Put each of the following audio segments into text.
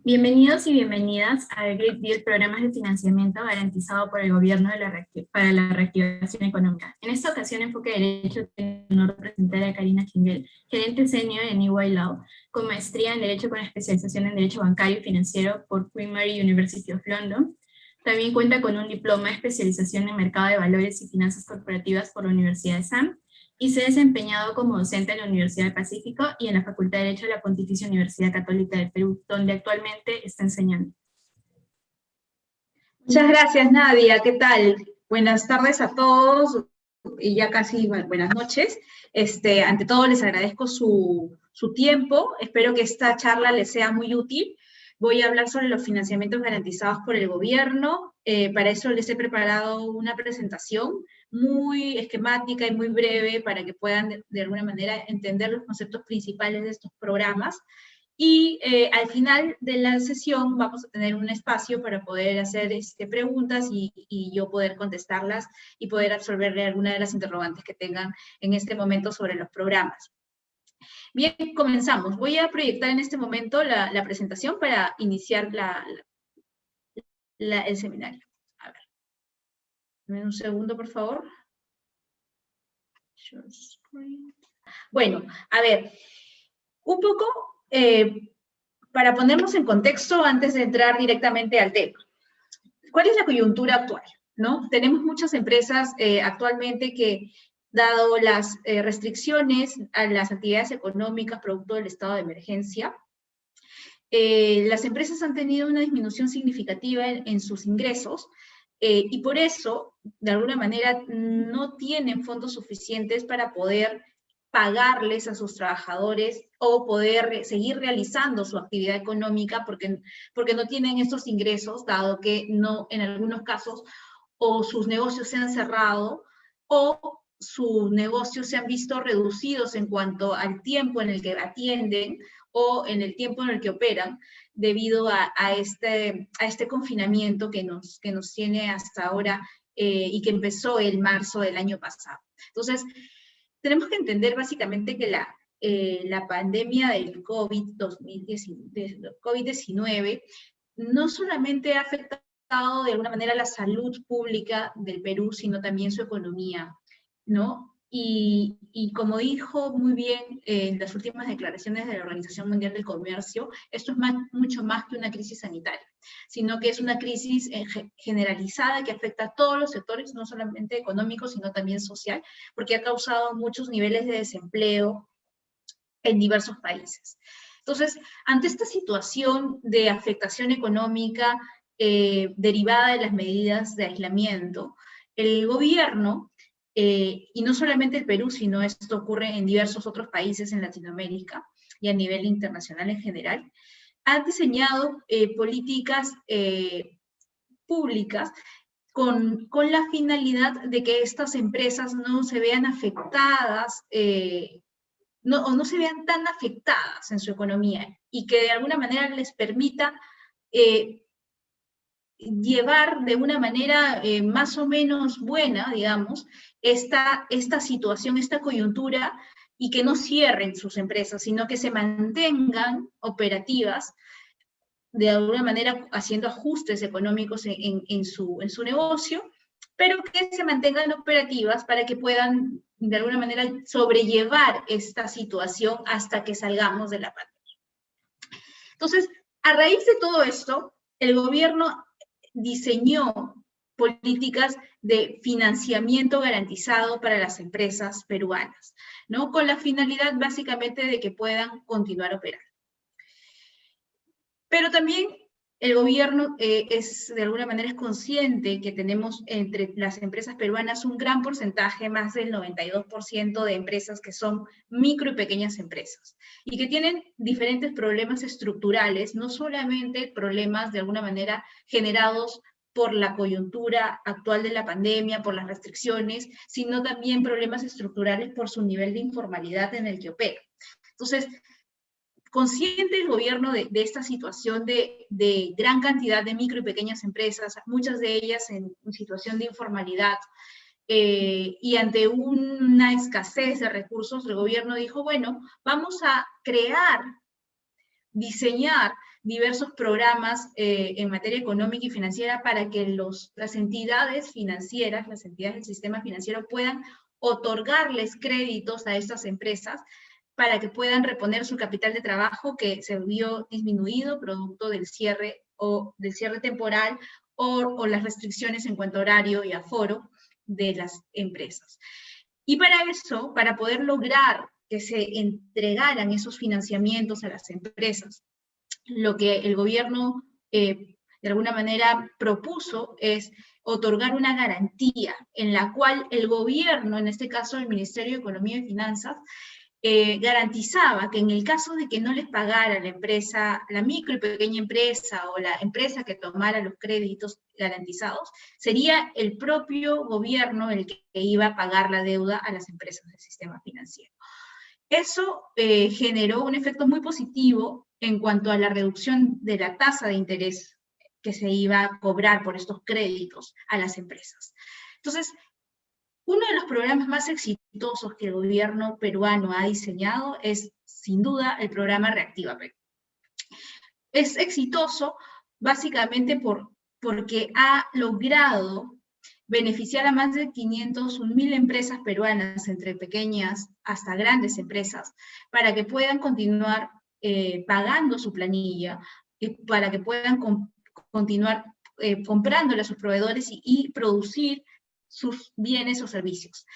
Bienvenidos y bienvenidas al Great Deal Programas de Financiamiento garantizado por el Gobierno para la Reactivación Económica. En esta ocasión, Enfoque Derecho tiene el honor de presentar a Karina Kingel, gerente senior en EY Law, con maestría en Derecho con especialización en Derecho Bancario y Financiero por Queen Mary University of London. También cuenta con un diploma de especialización en Mercado de Valores y Finanzas Corporativas por la Universidad de Sam, y se ha desempeñado como docente en la Universidad del Pacífico y en la Facultad de Derecho de la Pontificia Universidad Católica del Perú, donde actualmente está enseñando. Muchas gracias, Nadia. ¿Qué tal? Buenas tardes a todos y ya casi buenas noches. Ante todo, les agradezco su tiempo. Espero que esta charla les sea muy útil. Voy a hablar sobre los financiamientos garantizados por el gobierno. Para eso les he preparado una presentación muy esquemática y muy breve para que puedan, de alguna manera, entender los conceptos principales de estos programas. Y al final de la sesión vamos a tener un espacio para poder hacer preguntas y yo poder contestarlas y poder absorberle alguna de las interrogantes que tengan en este momento sobre los programas. Bien, comenzamos. Voy a proyectar en este momento la presentación para iniciar el seminario. A ver, dame un segundo, por favor. Bueno, a ver, un poco para ponernos en contexto antes de entrar directamente al tema. ¿Cuál es la coyuntura actual? ¿No? Tenemos muchas empresas actualmente que, dado las restricciones a las actividades económicas producto del estado de emergencia, las empresas han tenido una disminución significativa en sus ingresos y por eso, de alguna manera, no tienen fondos suficientes para poder pagarles a sus trabajadores o poder seguir realizando su actividad económica porque no tienen estos ingresos, dado que no, en algunos casos, o sus negocios se han cerrado o sus negocios se han visto reducidos en cuanto al tiempo en el que atienden o en el tiempo en el que operan, debido a este confinamiento que nos tiene hasta ahora y que empezó en marzo del año pasado. Entonces, tenemos que entender básicamente que la pandemia del COVID-19 no solamente ha afectado de alguna manera la salud pública del Perú, sino también su economía, ¿no? Y como dijo muy bien en las últimas declaraciones de la Organización Mundial del Comercio, esto es mucho más que una crisis sanitaria, sino que es una crisis generalizada que afecta a todos los sectores, no solamente económicos, sino también social, porque ha causado muchos niveles de desempleo en diversos países. Entonces, ante esta situación de afectación económica derivada de las medidas de aislamiento, el gobierno, y no solamente el Perú, sino esto ocurre en diversos otros países en Latinoamérica y a nivel internacional en general, ha diseñado políticas públicas con la finalidad de que estas empresas no se vean afectadas no se vean tan afectadas en su economía y que de alguna manera les permita llevar de una manera más o menos buena, digamos, esta situación, esta coyuntura, y que no cierren sus empresas, sino que se mantengan operativas, de alguna manera haciendo ajustes económicos en su negocio, pero que se mantengan operativas para que puedan, de alguna manera, sobrellevar esta situación hasta que salgamos de la pandemia. Entonces, a raíz de todo esto, el gobierno diseñó políticas de financiamiento garantizado para las empresas peruanas, ¿no? Con la finalidad básicamente de que puedan continuar operando. Pero también el gobierno de alguna manera es consciente que tenemos entre las empresas peruanas un gran porcentaje, más del 92% de empresas que son micro y pequeñas empresas, y que tienen diferentes problemas estructurales, no solamente problemas de alguna manera generados por la coyuntura actual de la pandemia, por las restricciones, sino también problemas estructurales por su nivel de informalidad en el que opera. Entonces, consciente el gobierno de esta situación de gran cantidad de micro y pequeñas empresas, muchas de ellas en situación de informalidad, y ante una escasez de recursos, el gobierno dijo, bueno, vamos a diseñar diversos programas en materia económica y financiera para que las entidades financieras, las entidades del sistema financiero puedan otorgarles créditos a estas empresas para que puedan reponer su capital de trabajo que se vio disminuido producto del cierre temporal o las restricciones en cuanto a horario y aforo de las empresas. Y para eso, para poder lograr que se entregaran esos financiamientos a las empresas, lo que el gobierno de alguna manera propuso es otorgar una garantía en la cual el gobierno, en este caso el Ministerio de Economía y Finanzas, garantizaba que en el caso de que no les pagara la empresa, la micro y pequeña empresa o la empresa que tomara los créditos garantizados, sería el propio gobierno el que iba a pagar la deuda a las empresas del sistema financiero. Eso generó un efecto muy positivo en cuanto a la reducción de la tasa de interés que se iba a cobrar por estos créditos a las empresas. Entonces, uno de los programas más exitosos que el gobierno peruano ha diseñado es, sin duda, el programa Reactiva Perú. Es exitoso básicamente porque ha logrado beneficiar a más de 501.000 empresas peruanas, entre pequeñas hasta grandes empresas, para que puedan continuar pagando su planilla, para que puedan continuar comprándole a sus proveedores y producir sus bienes o servicios.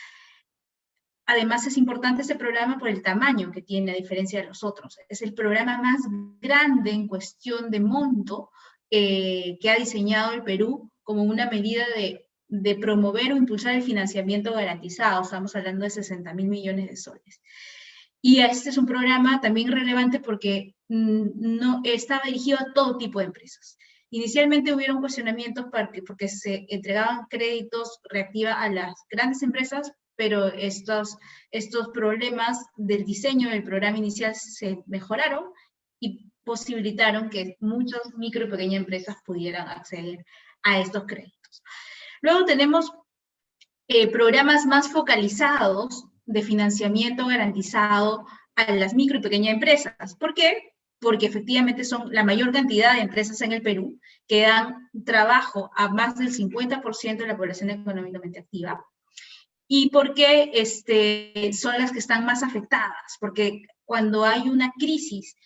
Además, es importante este programa por el tamaño que tiene, a diferencia de los otros. Es el programa más grande en cuestión de monto que ha diseñado el Perú como una medida de promover o impulsar el financiamiento garantizado. Estamos hablando de 60.000 millones de soles. Y este es un programa también relevante porque no estaba dirigido a todo tipo de empresas. Inicialmente hubieron cuestionamientos porque se entregaban créditos Reactiva a las grandes empresas, pero estos problemas del diseño del programa inicial se mejoraron y posibilitaron que muchas micro y pequeñas empresas pudieran acceder a estos créditos. Luego tenemos programas más focalizados de financiamiento garantizado a las micro y pequeñas empresas. ¿Por qué? Porque efectivamente son la mayor cantidad de empresas en el Perú que dan trabajo a más del 50% de la población económicamente activa. Y porque son las que están más afectadas, porque cuando hay una crisis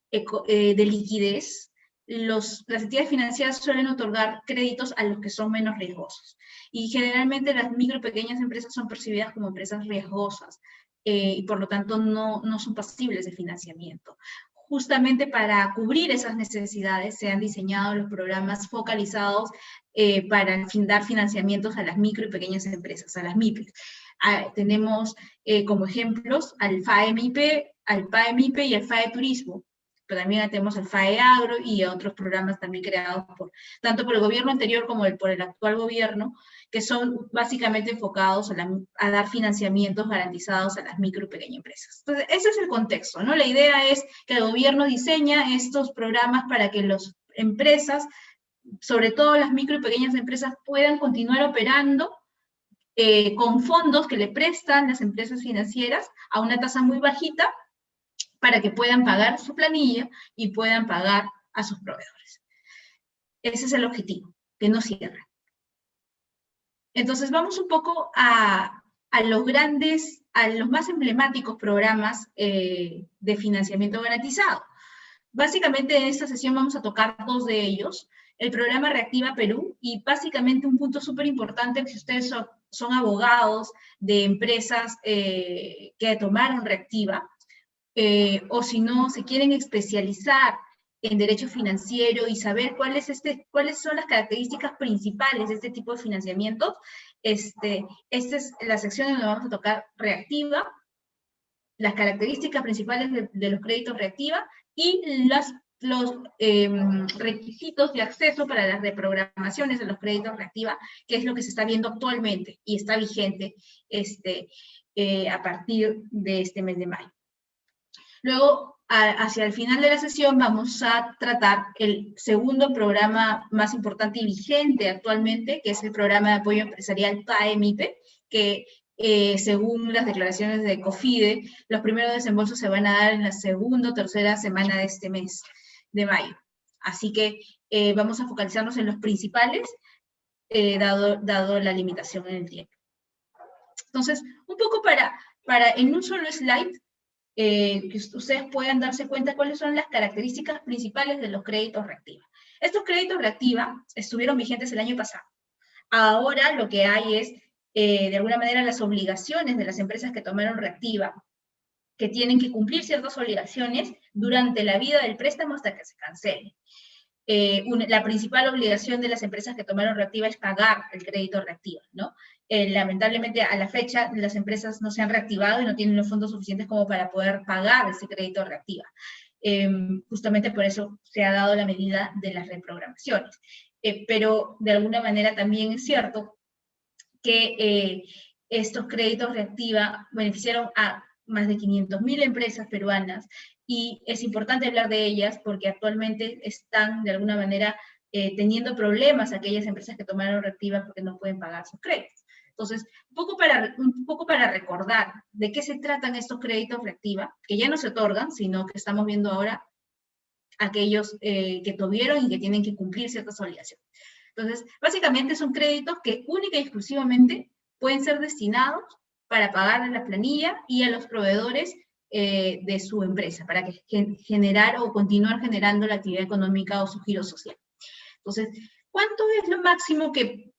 de liquidez, las entidades financieras suelen otorgar créditos a los que son menos riesgosos. Y generalmente las micro y pequeñas empresas son percibidas como empresas riesgosas y por lo tanto no son pasibles de financiamiento. Justamente para cubrir esas necesidades se han diseñado los programas focalizados para dar financiamientos a las micro y pequeñas empresas, a las MIPES. Tenemos como ejemplos al FAE-MIP y al FAE Turismo, pero también tenemos al FAE Agro y otros programas también creados tanto por el gobierno anterior como por el actual gobierno, que son básicamente enfocados a dar financiamientos garantizados a las micro y pequeñas empresas. Entonces, ese es el contexto, ¿no? La idea es que el gobierno diseña estos programas para que las empresas, sobre todo las micro y pequeñas empresas, puedan continuar operando con fondos que le prestan las empresas financieras a una tasa muy bajita para que puedan pagar su planilla y puedan pagar a sus proveedores. Ese es el objetivo, que no cierren. Entonces vamos un poco a los más emblemáticos programas de financiamiento garantizado. Básicamente en esta sesión vamos a tocar dos de ellos, el programa Reactiva Perú y básicamente un punto súper importante que si ustedes son abogados de empresas que tomaron Reactiva, o si no, se quieren especializar en derecho financiero y saber cuáles son las características principales de este tipo de financiamientos, esta es la sección donde vamos a tocar Reactiva, las características principales de los créditos Reactiva y los requisitos de acceso para las reprogramaciones de los créditos Reactiva, que es lo que se está viendo actualmente y está vigente a partir de este mes de mayo. Luego, hacia el final de la sesión, vamos a tratar el segundo programa más importante y vigente actualmente, que es el programa de apoyo empresarial FAE-MIPE, que según las declaraciones de COFIDE, los primeros desembolsos se van a dar en la segunda o tercera semana de este mes de mayo. Así que vamos a focalizarnos en los principales, dado la limitación en el tiempo. Entonces, un poco para en un solo slide, que ustedes puedan darse cuenta cuáles son las características principales de los créditos reactiva. Estos créditos reactiva estuvieron vigentes el año pasado. Ahora lo que hay es, de alguna manera, las obligaciones de las empresas que tomaron reactiva, que tienen que cumplir ciertas obligaciones durante la vida del préstamo hasta que se cancele. La principal obligación de las empresas que tomaron reactiva es pagar el crédito reactiva, ¿no? Lamentablemente, a la fecha, las empresas no se han reactivado y no tienen los fondos suficientes como para poder pagar ese crédito reactiva. Justamente por eso se ha dado la medida de las reprogramaciones. Pero, de alguna manera, también es cierto que estos créditos reactiva beneficiaron a más de 500.000 empresas peruanas, y es importante hablar de ellas porque actualmente están, de alguna manera, teniendo problemas aquellas empresas que tomaron reactiva porque no pueden pagar sus créditos. Entonces, un poco para recordar de qué se tratan estos créditos reactiva, que ya no se otorgan, sino que estamos viendo ahora aquellos que tuvieron y que tienen que cumplir ciertas obligaciones. Entonces, básicamente son créditos que única y exclusivamente pueden ser destinados para pagar a la planilla y a los proveedores de su empresa, para que generar o continuar generando la actividad económica o su giro social. Entonces, ¿cuánto es lo máximo que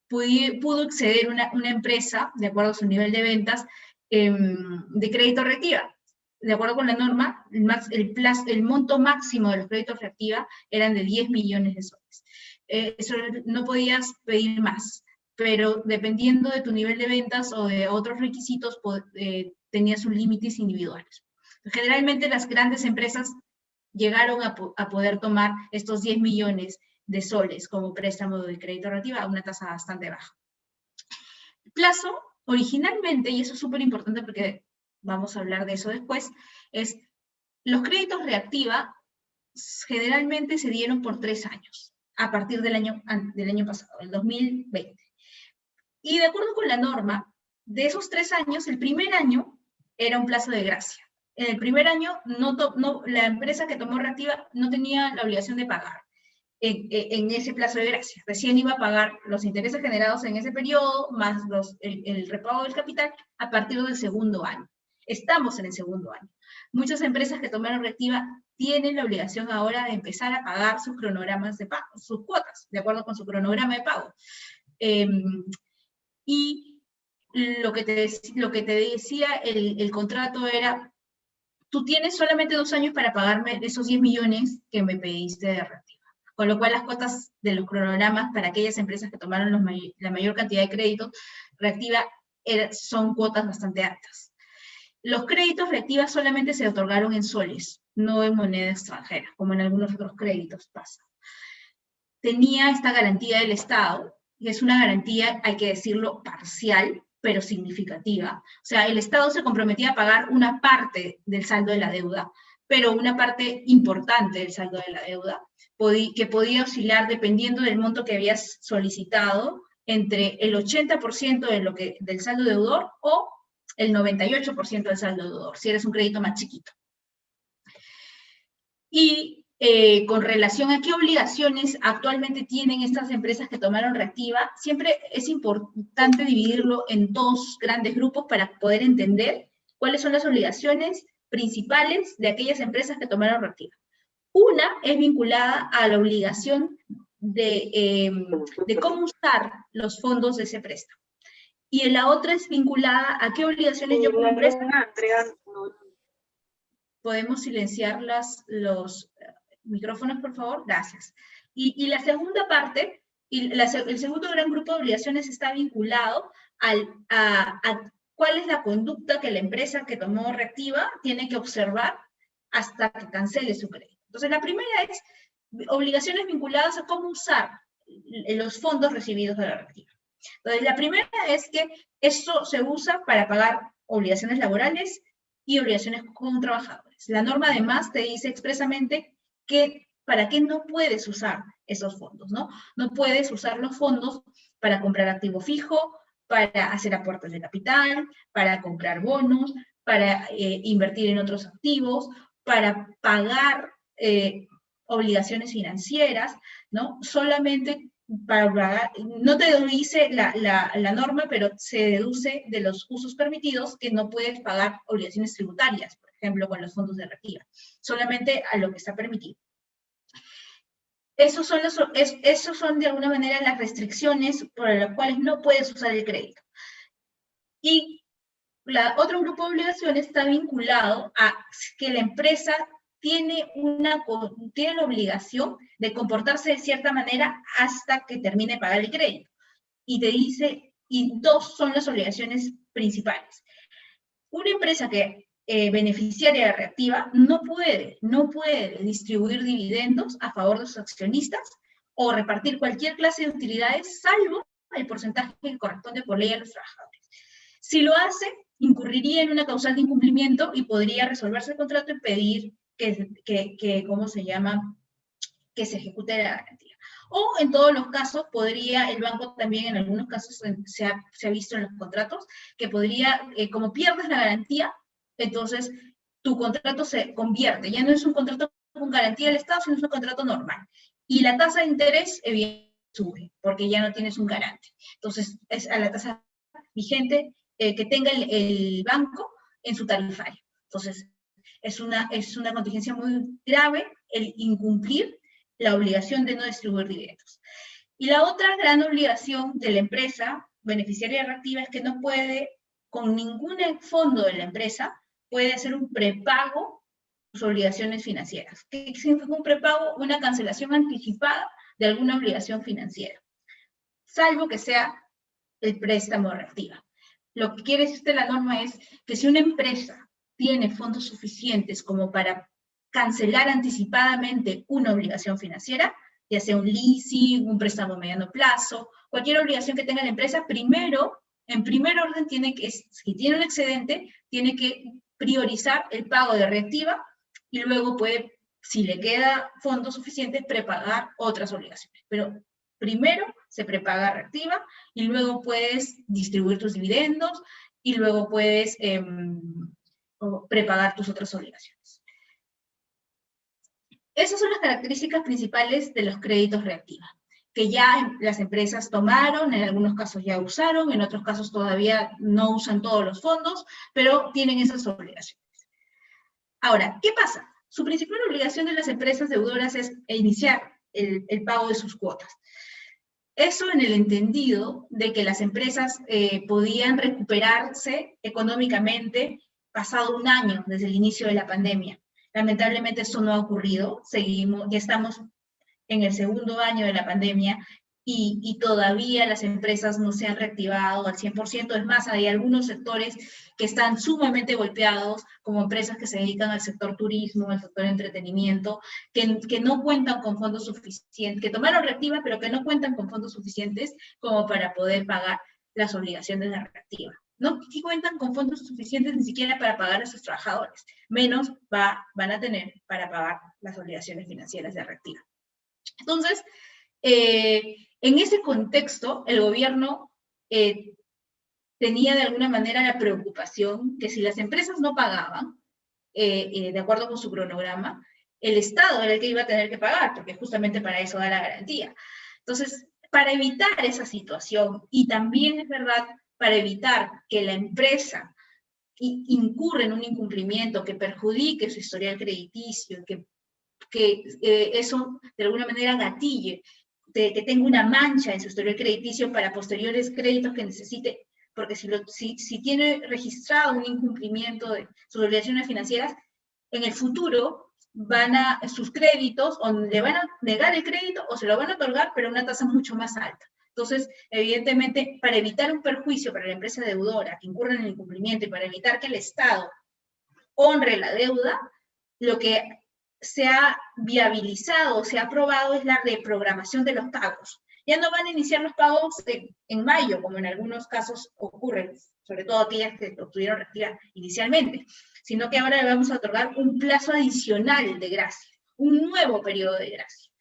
pudo exceder una empresa, de acuerdo a su nivel de ventas, de crédito reactiva? De acuerdo con la norma, el monto máximo de los créditos reactiva eran de 10 millones de soles. Eso no podías pedir más, pero dependiendo de tu nivel de ventas o de otros requisitos, tenías sus límites individuales. Generalmente las grandes empresas llegaron a poder tomar estos 10 millones de soles como préstamo de crédito reactiva a una tasa bastante baja. El plazo, originalmente, y eso es súper importante porque vamos a hablar de eso después, es los créditos reactiva generalmente se dieron por 3 años, a partir del año pasado, el 2020. Y de acuerdo con la norma, de esos 3 años, el primer año era un plazo de gracia. En el primer año, la empresa que tomó reactiva no tenía la obligación de pagar en ese plazo de gracia. Recién iba a pagar los intereses generados en ese periodo, más el repago del capital, a partir del segundo año. Estamos en el segundo año. Muchas empresas que tomaron reactiva tienen la obligación ahora de empezar a pagar sus cronogramas de pago, sus cuotas, de acuerdo con su cronograma de pago. Y lo que te decía el contrato era, tú tienes solamente 2 años para pagarme esos 10 millones que me pediste de reactiva. Con lo cual las cuotas de los cronogramas para aquellas empresas que tomaron la mayor cantidad de créditos reactiva son cuotas bastante altas. Los créditos reactivas solamente se otorgaron en soles, no en moneda extranjera, como en algunos otros créditos pasa. Tenía esta garantía del Estado, y es una garantía, hay que decirlo, parcial, pero significativa. O sea, el Estado se comprometía a pagar una parte del saldo de la deuda, pero una parte importante del saldo de la deuda, que podía oscilar dependiendo del monto que habías solicitado, entre el 80% del saldo deudor o el 98% del saldo deudor, si eres un crédito más chiquito. Y con relación a qué obligaciones actualmente tienen estas empresas que tomaron reactiva, siempre es importante dividirlo en 2 grandes grupos para poder entender cuáles son las obligaciones principales de aquellas empresas que tomaron reactiva. Una es vinculada a la obligación de cómo usar los fondos de ese préstamo. Y la otra es vinculada a qué obligaciones yo como empresa... ¿Podemos silenciar los micrófonos, por favor? Gracias. Y la segunda parte, el segundo gran grupo de obligaciones está vinculado a cuál es la conducta que la empresa que tomó reactiva tiene que observar hasta que cancele su crédito. Entonces, la primera es obligaciones vinculadas a cómo usar los fondos recibidos de la reactiva. Entonces, la primera es que esto se usa para pagar obligaciones laborales y obligaciones con trabajadores. La norma además te dice expresamente que para qué no puedes usar esos fondos, ¿no? No puedes usar los fondos para comprar activo fijo, para hacer aportes de capital, para comprar bonos, para invertir en otros activos, para pagar obligaciones financieras, ¿no? Solamente para pagar, no te dice la norma, pero se deduce de los usos permitidos que no puedes pagar obligaciones tributarias, por ejemplo, con los fondos de reactiva, solamente a lo que está permitido. Esos son de alguna manera las restricciones por las cuales no puedes usar el crédito. Y otro grupo de obligaciones está vinculado a que la empresa tiene la obligación de comportarse de cierta manera hasta que termine de pagar el crédito. Y te dice, y dos son las obligaciones principales. Una empresa que beneficiaria de reactiva no puede distribuir dividendos a favor de sus accionistas o repartir cualquier clase de utilidades, salvo el porcentaje que corresponde por ley a los trabajadores. Si lo hace, incurriría en una causal de incumplimiento y podría resolverse el contrato y pedir ¿cómo se llama?, que se ejecute la garantía. O en todos los casos podría, el banco también en algunos casos se ha visto en los contratos, que podría, como pierdes la garantía, entonces tu contrato se convierte, ya no es un contrato con garantía del Estado, sino es un contrato normal. Y la tasa de interés evidentemente sube, porque ya no tienes un garante. Entonces es a la tasa vigente que tenga el banco en su tarifario. Entonces es una contingencia muy grave el incumplir la obligación de no distribuir dividendos. Y la otra gran obligación de la empresa beneficiaria de reactiva es que no puede, con ningún fondo de la empresa, puede hacer un prepago de sus obligaciones financieras. ¿Qué significa un prepago? Una cancelación anticipada de alguna obligación financiera, salvo que sea el préstamo de reactiva. Lo que quiere decir la norma es que si una empresa tiene fondos suficientes como para cancelar anticipadamente una obligación financiera, ya sea un leasing, un préstamo a mediano plazo, cualquier obligación que tenga la empresa, en primer orden, si tiene un excedente, tiene que priorizar el pago de reactiva y luego puede, si le queda fondos suficientes, prepagar otras obligaciones. Pero primero se prepaga reactiva y luego puedes distribuir tus dividendos y luego puedes prepagar tus otras obligaciones. Esas son las características principales de los créditos reactiva, que ya las empresas tomaron, en algunos casos ya usaron, en otros casos todavía no usan todos los fondos, pero tienen esas obligaciones. Ahora, ¿qué pasa? Su principal obligación de las empresas deudoras es iniciar el pago de sus cuotas. Eso en el entendido de que las empresas podían recuperarse económicamente pasado un año desde el inicio de la pandemia. Lamentablemente eso no ha ocurrido, ya estamos en el segundo año de la pandemia y todavía las empresas no se han reactivado al 100%, es más, hay algunos sectores que están sumamente golpeados, como empresas que se dedican al sector turismo, al sector entretenimiento, que no cuentan con fondos suficientes, que tomaron reactiva, pero que no cuentan con fondos suficientes como para poder pagar las obligaciones de la reactiva. No cuentan con fondos suficientes ni siquiera para pagar a sus trabajadores, menos van a tener para pagar las obligaciones financieras de reactiva. Entonces, en ese contexto, el gobierno tenía de alguna manera la preocupación que si las empresas no pagaban, de acuerdo con su cronograma, el Estado era el que iba a tener que pagar, porque justamente para eso da la garantía. Entonces, para evitar esa situación, y también es verdad, para evitar que la empresa incurra en un incumplimiento que perjudique su historial crediticio, que eso de alguna manera gatille, que tenga una mancha en su historial crediticio para posteriores créditos que necesite, porque si tiene registrado un incumplimiento de sus obligaciones financieras, en el futuro sus créditos o le van a negar el crédito o se lo van a otorgar, pero a una tasa mucho más alta. Entonces, evidentemente, para evitar un perjuicio para la empresa deudora que incurra en el incumplimiento y para evitar que el Estado honre la deuda, lo que se ha viabilizado, se ha aprobado es la reprogramación de los pagos. Ya no van a iniciar los pagos en mayo, como en algunos casos ocurre, sobre todo aquellas que obtuvieron reactiva inicialmente, sino que ahora le vamos a otorgar un plazo adicional de gracia, un nuevo periodo de gracia,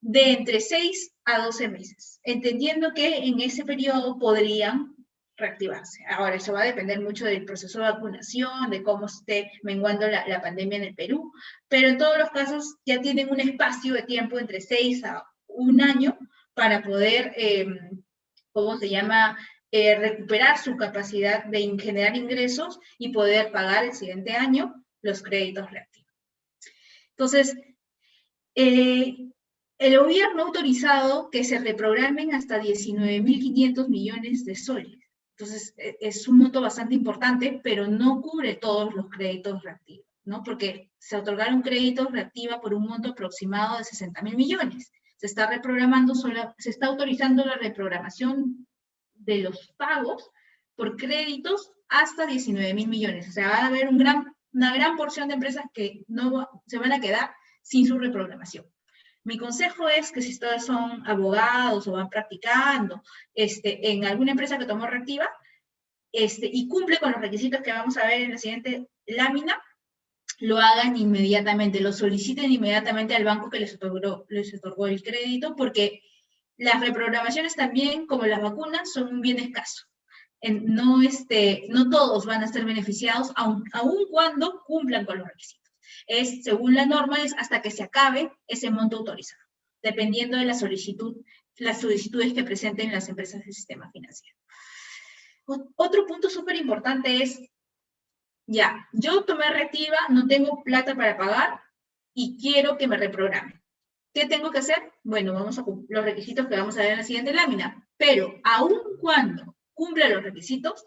de entre 6 a 12 meses, entendiendo que en ese periodo podrían reactivarse. Ahora, eso va a depender mucho del proceso de vacunación, de cómo esté menguando la pandemia en el Perú, pero en todos los casos ya tienen un espacio de tiempo entre 6 a 1 año para poder, ¿cómo se llama?, recuperar su capacidad de generar ingresos y poder pagar el siguiente año los créditos reactivos. Entonces, el gobierno ha autorizado que se reprogramen hasta 19.500 millones de soles. Entonces, es un monto bastante importante, pero no cubre todos los créditos reactivos, ¿no? Porque se otorgaron créditos reactivos por un monto aproximado de 60.000 millones. Se está reprogramando, se está autorizando la reprogramación de los pagos por créditos hasta 19.000 millones. O sea, va a haber una gran porción de empresas que se van a quedar sin su reprogramación. Mi consejo es que si ustedes son abogados o van practicando en alguna empresa que tomó reactiva y cumple con los requisitos que vamos a ver en la siguiente lámina, lo hagan inmediatamente, lo soliciten inmediatamente al banco que les otorgó el crédito, porque las reprogramaciones también, como las vacunas, son un bien escaso. No todos van a ser beneficiados, aun cuando cumplan con los requisitos. Según la norma, es hasta que se acabe ese monto autorizado, dependiendo de las solicitudes que presenten las empresas del sistema financiero. Otro punto súper importante es, ya, yo tomé reactiva, no tengo plata para pagar y quiero que me reprogramen. ¿Qué tengo que hacer? Bueno, vamos a cumplir los requisitos que vamos a ver en la siguiente lámina, pero aun cuando cumpla los requisitos,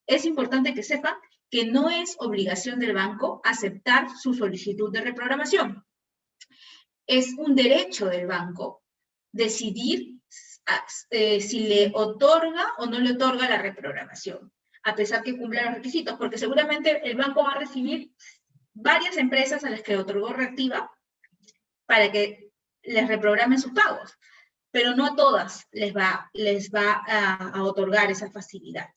es importante que sepan que no es obligación del banco aceptar su solicitud de reprogramación. Es un derecho del banco decidir si le otorga o no le otorga la reprogramación, a pesar que cumpla los requisitos, porque seguramente el banco va a recibir varias empresas a las que le otorgó reactiva para que les reprogramen sus pagos, pero no a todas les va a otorgar esa facilidad.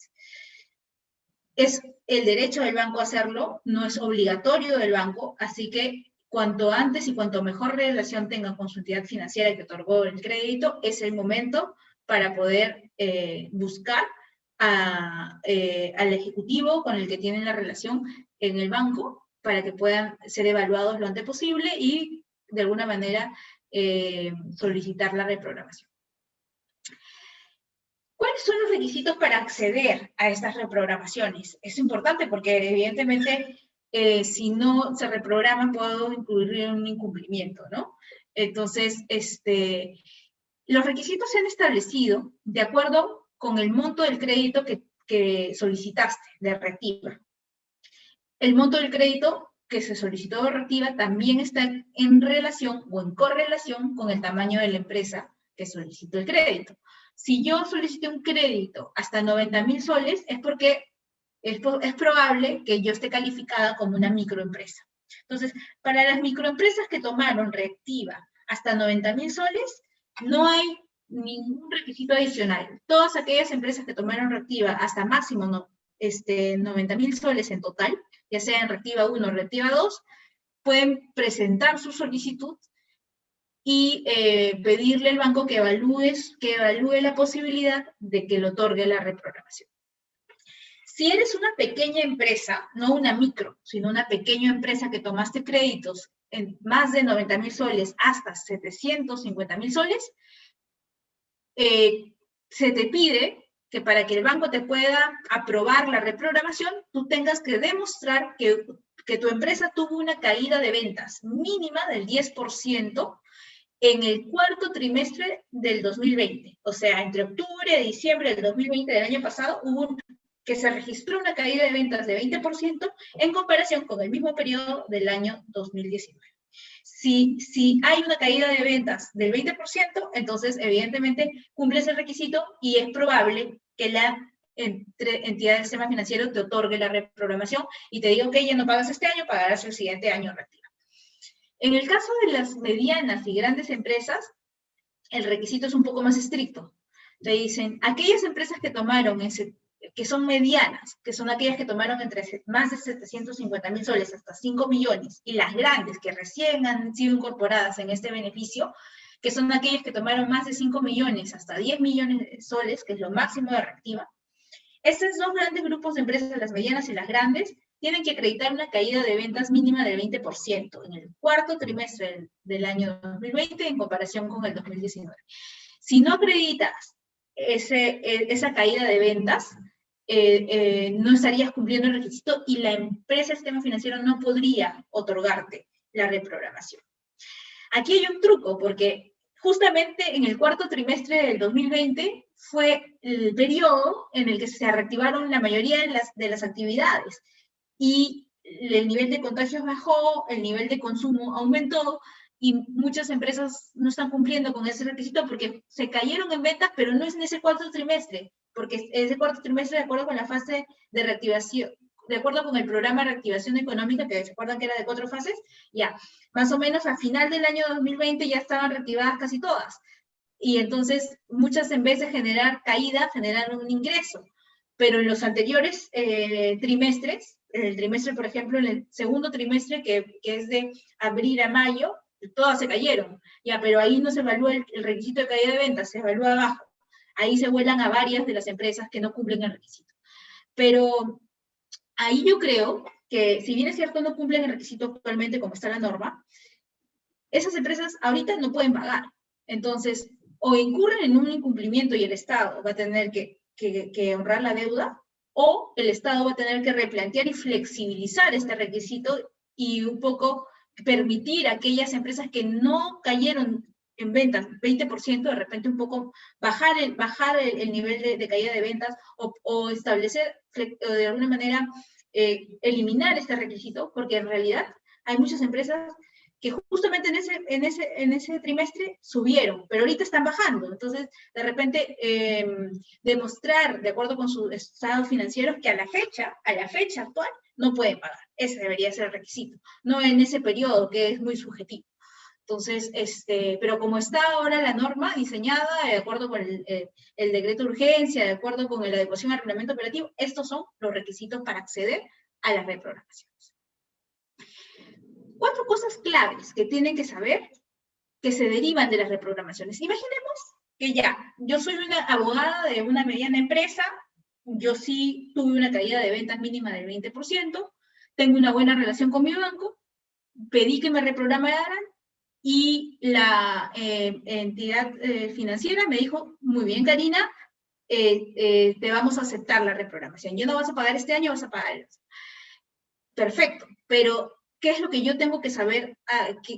Es el derecho del banco a hacerlo, no es obligatorio del banco, así que cuanto antes y cuanto mejor relación tengan con su entidad financiera que otorgó el crédito, es el momento para poder buscar al ejecutivo con el que tienen la relación en el banco, para que puedan ser evaluados lo antes posible y de alguna manera solicitar la reprogramación. ¿Cuáles son los requisitos para acceder a estas reprogramaciones? Es importante porque evidentemente si no se reprograma puedo incurrir en un incumplimiento, ¿no? Entonces, los requisitos se han establecido de acuerdo con el monto del crédito que solicitaste de reactiva. El monto del crédito que se solicitó de reactiva también está en relación o en correlación con el tamaño de la empresa que solicitó el crédito. Si yo solicité un crédito hasta 90.000 soles, es porque es probable que yo esté calificada como una microempresa. Entonces, para las microempresas que tomaron reactiva hasta 90.000 soles, no hay ningún requisito adicional. Todas aquellas empresas que tomaron reactiva hasta máximo 90.000 soles en total, ya sea en reactiva 1 o reactiva 2, pueden presentar su solicitud y pedirle al banco que evalúe la posibilidad de que le otorgue la reprogramación. Si eres una pequeña empresa, no una micro, sino una pequeña empresa que tomaste créditos en más de 90.000 soles hasta 750.000 soles, se te pide que para que el banco te pueda aprobar la reprogramación, tú tengas que demostrar que tu empresa tuvo una caída de ventas mínima del 10% en el cuarto trimestre del 2020. O sea, entre octubre y diciembre del 2020 del año pasado, que se registró una caída de ventas de 20% en comparación con el mismo periodo del año 2019. Si hay una caída de ventas del 20%, entonces evidentemente cumple ese requisito y es probable que la entidad del sistema financiero te otorgue la reprogramación y te diga, ok, ya no pagas este año, pagarás el siguiente año reactiva. En el caso de las medianas y grandes empresas, el requisito es un poco más estricto. Te dicen, aquellas empresas que tomaron que son medianas, que son aquellas que tomaron entre más de 750.000 soles hasta 5 millones, y las grandes que recién han sido incorporadas en este beneficio, que son aquellas que tomaron más de 5 millones hasta 10 millones de soles, que es lo máximo de reactiva, Estos dos grandes grupos de empresas, las medianas y las grandes, tienen que acreditar una caída de ventas mínima del 20% en el cuarto trimestre del año 2020 en comparación con el 2019. Si no acreditas esa caída de ventas, no estarías cumpliendo el requisito y la empresa del sistema financiero no podría otorgarte la reprogramación. Aquí hay un truco, porque justamente en el cuarto trimestre del 2020 fue el periodo en el que se reactivaron la mayoría de las actividades y el nivel de contagios bajó, el nivel de consumo aumentó y muchas empresas no están cumpliendo con ese requisito porque se cayeron en ventas, pero no es en ese cuarto trimestre, porque ese cuarto trimestre, de acuerdo con la fase de reactivación, de acuerdo con el programa de reactivación económica, que se acuerdan que era de 4 fases, ya, más o menos a final del año 2020 ya estaban reactivadas casi todas. Y entonces, muchas en vez de generar caída, generaron un ingreso. Pero en los anteriores trimestres, el trimestre, por ejemplo, en el segundo trimestre, que es de abril a mayo, todas se cayeron. Ya, pero ahí no se evalúa el requisito de caída de ventas, se evalúa abajo. Ahí se vuelan a varias de las empresas que no cumplen el requisito. Pero ahí yo creo que, si bien es cierto, no cumplen el requisito actualmente como está la norma, esas empresas ahorita no pueden pagar. Entonces, o incurren en un incumplimiento y el Estado va a tener que honrar la deuda, o el Estado va a tener que replantear y flexibilizar este requisito y un poco permitir a aquellas empresas que no cayeron en ventas 20%, de repente un poco bajar el nivel de caída de ventas o establecer, de alguna manera, eliminar este requisito, porque en realidad hay muchas empresas que justamente en ese trimestre subieron, pero ahorita están bajando. Entonces, de repente, demostrar, de acuerdo con sus estados financieros, que a la fecha actual, no pueden pagar. Ese debería ser el requisito, no en ese periodo que es muy subjetivo. Entonces, pero como está ahora la norma diseñada, de acuerdo con el decreto de urgencia, de acuerdo con la adecuación al reglamento operativo, estos son los requisitos para acceder a las reprogramaciones. 4 cosas claves que tienen que saber que se derivan de las reprogramaciones. Imaginemos que ya, yo soy una abogada de una mediana empresa, yo sí tuve una caída de ventas mínima del 20%, tengo una buena relación con mi banco, pedí que me reprogramaran y la entidad financiera me dijo, muy bien, Karina, te vamos a aceptar la reprogramación. Ya no vas a pagar este año, vas a pagar el otro. Perfecto, pero ¿qué es lo que yo tengo que saber?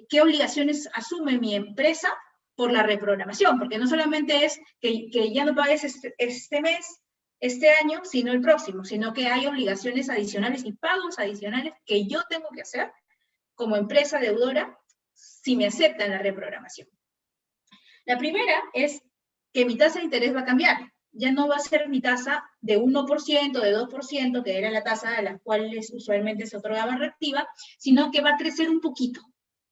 ¿Qué obligaciones asume mi empresa por la reprogramación? Porque no solamente es que ya no pagues este mes, este año, sino el próximo, sino que hay obligaciones adicionales y pagos adicionales que yo tengo que hacer como empresa deudora si me aceptan la reprogramación. La primera es que mi tasa de interés va a cambiar. Ya no va a ser mi tasa de 1%, de 2%, que era la tasa a la cual usualmente se otorgaba reactiva, sino que va a crecer un poquito.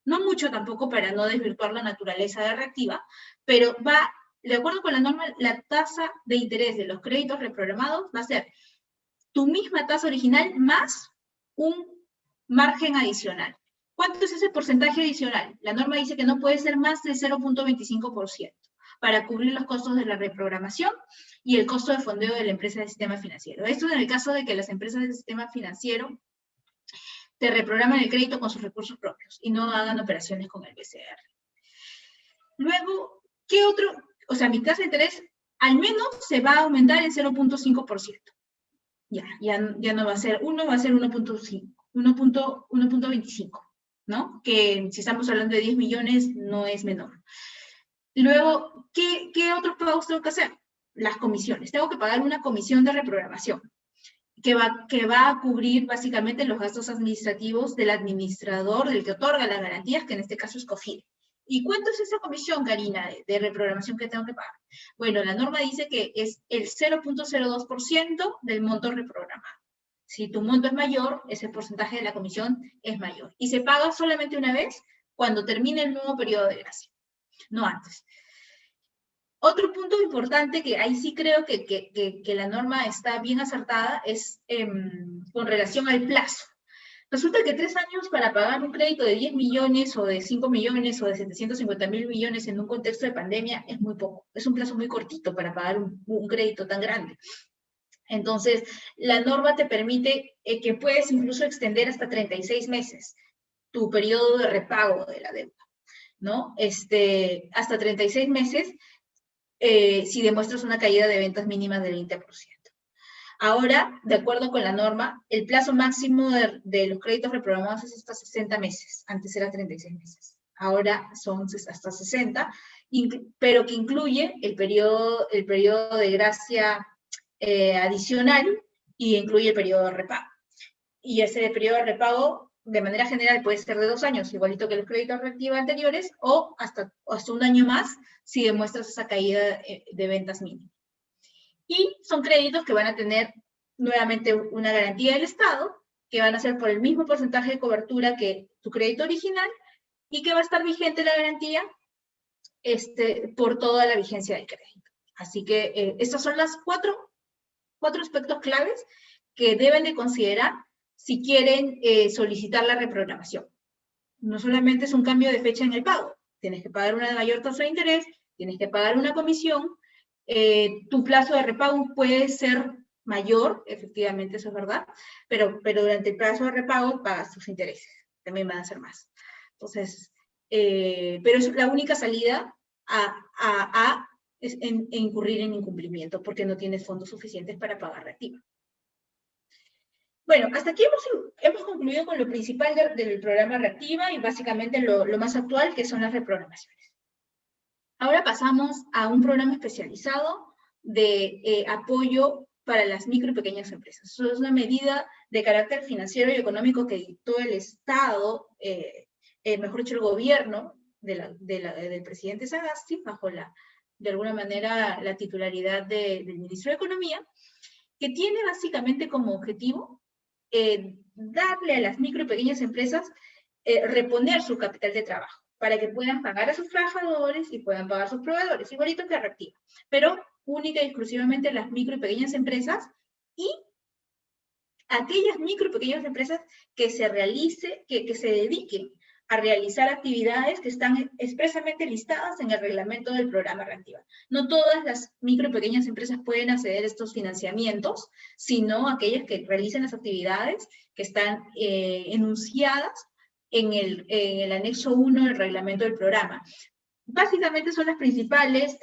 No mucho tampoco para no desvirtuar la naturaleza de reactiva, pero va, de acuerdo con la norma, la tasa de interés de los créditos reprogramados va a ser tu misma tasa original más un margen adicional. ¿Cuánto es ese porcentaje adicional? La norma dice que no puede ser más del 0.25% para cubrir los costos de la reprogramación y el costo de fondeo de la empresa del sistema financiero. Esto en el caso de que las empresas del sistema financiero te reprogramen el crédito con sus recursos propios y no hagan operaciones con el BCR. Luego, ¿qué otro? O sea, mi tasa de interés al menos se va a aumentar en 0.5%. Ya no va a ser 1, va a ser 1.5, 1.25, ¿no? Que si estamos hablando de 10 millones no es menor. Luego, ¿qué otros pagos tengo que hacer? Las comisiones. Tengo que pagar una comisión de reprogramación que va a cubrir básicamente los gastos administrativos del administrador, del que otorga las garantías, que en este caso es COFIDE. ¿Y cuánto es esa comisión, Karina, de reprogramación que tengo que pagar? Bueno, la norma dice que es el 0.02% del monto reprogramado. Si tu monto es mayor, ese porcentaje de la comisión es mayor. Y se paga solamente una vez cuando termine el nuevo periodo de gracia, no antes. Otro punto importante que ahí sí creo que la norma está bien acertada es con relación al plazo. Resulta que 3 años para pagar un crédito de 10 millones o de 5 millones o de 750.000 millones en un contexto de pandemia es muy poco. Es un plazo muy cortito para pagar un crédito tan grande. Entonces, la norma te permite que puedes incluso extender hasta 36 meses tu periodo de repago de la deuda, ¿no? Hasta 36 meses si demuestras una caída de ventas mínima del 20%. Ahora, de acuerdo con la norma, el plazo máximo de los créditos reprogramados es hasta 60 meses. Antes era 36 meses. Ahora son hasta 60, pero que incluye el periodo de gracia adicional y incluye el periodo de repago. Y ese periodo de repago, de manera general, puede ser de 2 años, igualito que los créditos reactivos anteriores, o hasta 1 año más si demuestras esa caída de ventas mínima. Y son créditos que van a tener nuevamente una garantía del Estado, que van a ser por el mismo porcentaje de cobertura que tu crédito original, y que va a estar vigente la garantía por toda la vigencia del crédito. Así que estos son las cuatro aspectos claves que deben de considerar si quieren solicitar la reprogramación. No solamente es un cambio de fecha en el pago, tienes que pagar una mayor tasa de interés, tienes que pagar una comisión, tu plazo de repago puede ser mayor, efectivamente, eso es verdad, pero durante el plazo de repago pagas tus intereses, también van a ser más. Entonces, pero es la única salida es incurrir en incumplimiento, porque no tienes fondos suficientes para pagar reactiva. Bueno, hasta aquí hemos concluido con lo principal del programa Reactiva y básicamente lo más actual, que son las reprogramaciones. Ahora pasamos a un programa especializado de apoyo para las micro y pequeñas empresas. Eso es una medida de carácter financiero y económico que dictó el Estado, mejor dicho, el gobierno del presidente Sagasti, bajo de alguna manera la titularidad del ministro de Economía, que tiene básicamente como objetivo darle a las micro y pequeñas empresas reponer su capital de trabajo para que puedan pagar a sus trabajadores y puedan pagar a sus proveedores, igualito que Reactiva, pero única y exclusivamente las micro y pequeñas empresas y aquellas micro y pequeñas empresas que se dediquen a realizar actividades que están expresamente listadas en el reglamento del programa Reactiva. No todas las micro y pequeñas empresas pueden acceder a estos financiamientos, sino aquellas que realicen las actividades que están enunciadas en el anexo 1 del reglamento del programa. Básicamente son los principales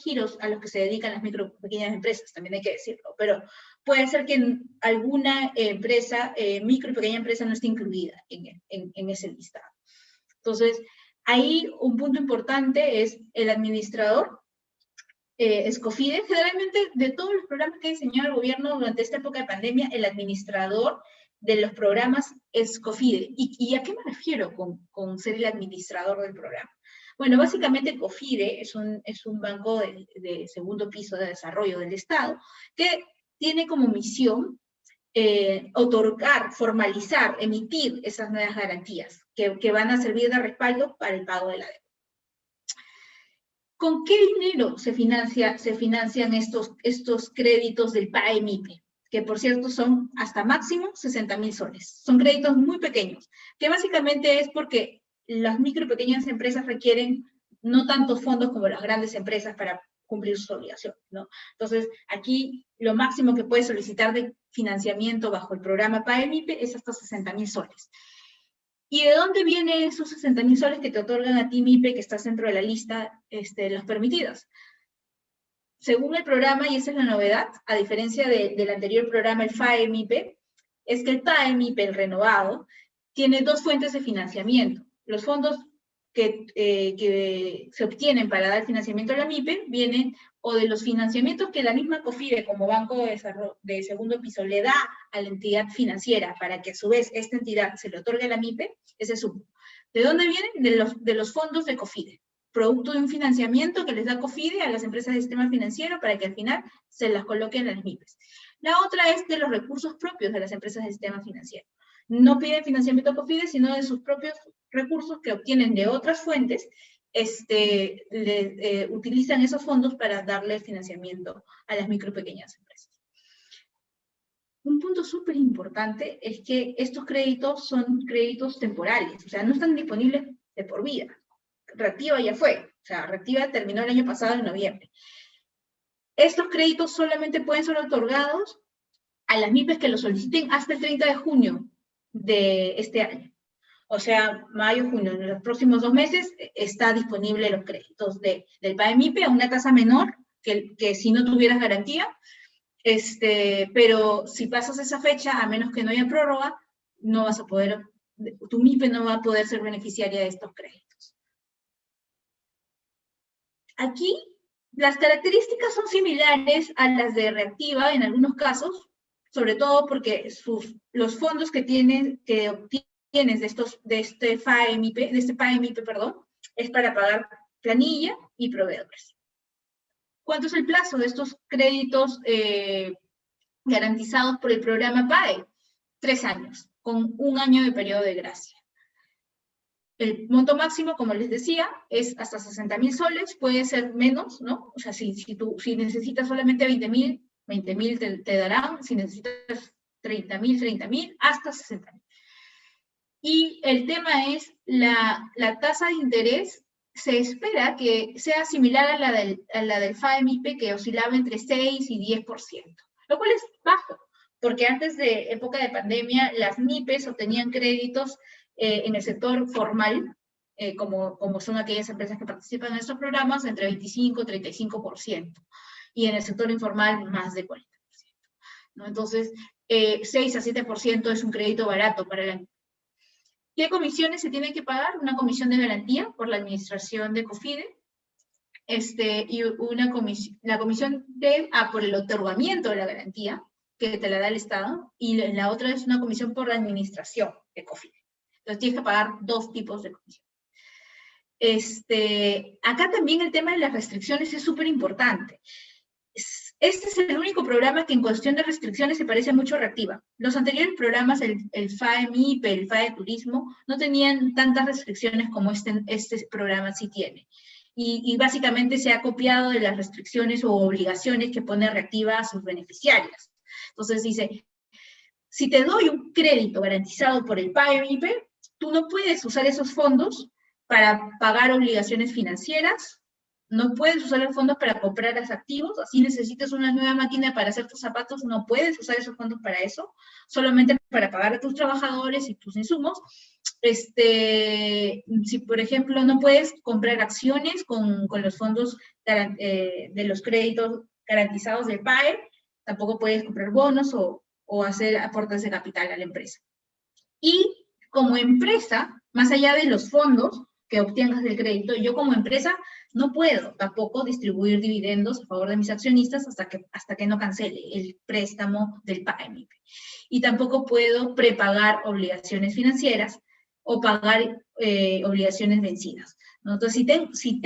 giros a los que se dedican las micro y pequeñas empresas, también hay que decirlo, pero puede ser que alguna empresa, micro y pequeña empresa, no esté incluida en ese listado. Entonces, ahí un punto importante es el administrador, Escofide. Generalmente, de todos los programas que ha diseñado el gobierno durante esta época de pandemia, el administrador de los programas es Escofide. ¿Y a qué me refiero con ser el administrador del programa? Bueno, básicamente COFIDE es un banco de segundo piso de desarrollo del Estado que tiene como misión otorgar, formalizar, emitir esas nuevas garantías que van a servir de respaldo para el pago de la deuda. ¿Con qué dinero se financian estos créditos del PAE-MIPE? Que por cierto son hasta máximo 60.000 soles. Son créditos muy pequeños, que básicamente es porque las micro y pequeñas empresas requieren no tantos fondos como las grandes empresas para cumplir sus obligaciones, ¿no? Entonces, aquí lo máximo que puedes solicitar de financiamiento bajo el programa PAE-MIPE es hasta 60.000 soles. ¿Y de dónde vienen esos 60.000 soles que te otorgan a ti, MIPE, que estás dentro de la lista de los permitidos? Según el programa, y esa es la novedad, a diferencia del anterior programa, el FAE-MIPE, es que el PAE-MIPE, el renovado, tiene dos fuentes de financiamiento. Los fondos que se obtienen para dar financiamiento a la MIPE vienen o de los financiamientos que la misma COFIDE como banco de segundo piso le da a la entidad financiera para que a su vez esta entidad se le otorgue a la MIPE, ese es uno. ¿De dónde vienen? De los fondos de COFIDE, producto de un financiamiento que les da COFIDE a las empresas del sistema financiero para que al final se las coloquen en las MIPES. La otra es de los recursos propios de las empresas del sistema financiero. No piden financiamiento a COFIDE, sino de sus propios recursos que obtienen de otras fuentes, utilizan esos fondos para darle financiamiento a las micro y pequeñas empresas. Un punto súper importante es que estos créditos son créditos temporales, o sea, no están disponibles de por vida. Reactiva ya fue, o sea, Reactiva terminó el año pasado en noviembre. Estos créditos solamente pueden ser otorgados a las MIPES que lo soliciten hasta el 30 de junio de este año. O sea, mayo, junio, en los próximos 2 meses está disponible los créditos del PAE-MIPE a una tasa menor que si no tuvieras garantía, pero si pasas esa fecha, a menos que no haya prórroga, no vas a poder, tu MIPE no va a poder ser beneficiaria de estos créditos. Aquí, las características son similares a las de Reactiva en algunos casos, sobre todo porque los fondos que obtienes de este PAE-MIPE, es para pagar planilla y proveedores. ¿Cuánto es el plazo de estos créditos garantizados por el programa PAE? 3 años, con 1 año de periodo de gracia. El monto máximo, como les decía, es hasta 60.000 soles, puede ser menos, ¿no? O sea, si necesitas solamente 20.000 te darán, si necesitas 30.000, hasta 60.000. Y el tema es, la tasa de interés se espera que sea similar a la del FAE-MIPE, que oscilaba entre 6 y 10%, lo cual es bajo, porque antes de época de pandemia, las MIPES obtenían créditos en el sector formal, como son aquellas empresas que participan en estos programas, entre 25 y 35%, y en el sector informal más de 40%, ¿no? Entonces, 6 a 7% es un crédito barato para la. ¿Qué comisiones se tienen que pagar? Una comisión de garantía por la administración de COFIDE, y la comisión por el otorgamiento de la garantía, que te la da el Estado, y la otra es una comisión por la administración de COFIDE. Entonces tienes que pagar 2 tipos de comisión. Acá también el tema de las restricciones es súper importante. Este es el único programa que en cuestión de restricciones se parece mucho a Reactiva. Los anteriores programas, el FAE-MIPE, el FAE Turismo, no tenían tantas restricciones como este programa sí tiene. Y básicamente se ha copiado de las restricciones o obligaciones que pone Reactiva a sus beneficiarias. Entonces dice, si te doy un crédito garantizado por el PAE-MIPE, tú no puedes usar esos fondos para pagar obligaciones financieras, no puedes usar los fondos para comprar los activos, así necesitas una nueva máquina para hacer tus zapatos, no puedes usar esos fondos para eso, solamente para pagar a tus trabajadores y tus insumos. Si, por ejemplo, no puedes comprar acciones con los fondos de los créditos garantizados del PAE, tampoco puedes comprar bonos o hacer aportes de capital a la empresa. Y como empresa, más allá de los fondos que obtengas del crédito, yo como empresa no puedo tampoco distribuir dividendos a favor de mis accionistas hasta que no cancele el préstamo del PAE-MIPE. Y tampoco puedo prepagar obligaciones financieras o pagar obligaciones vencidas, ¿no? Entonces, si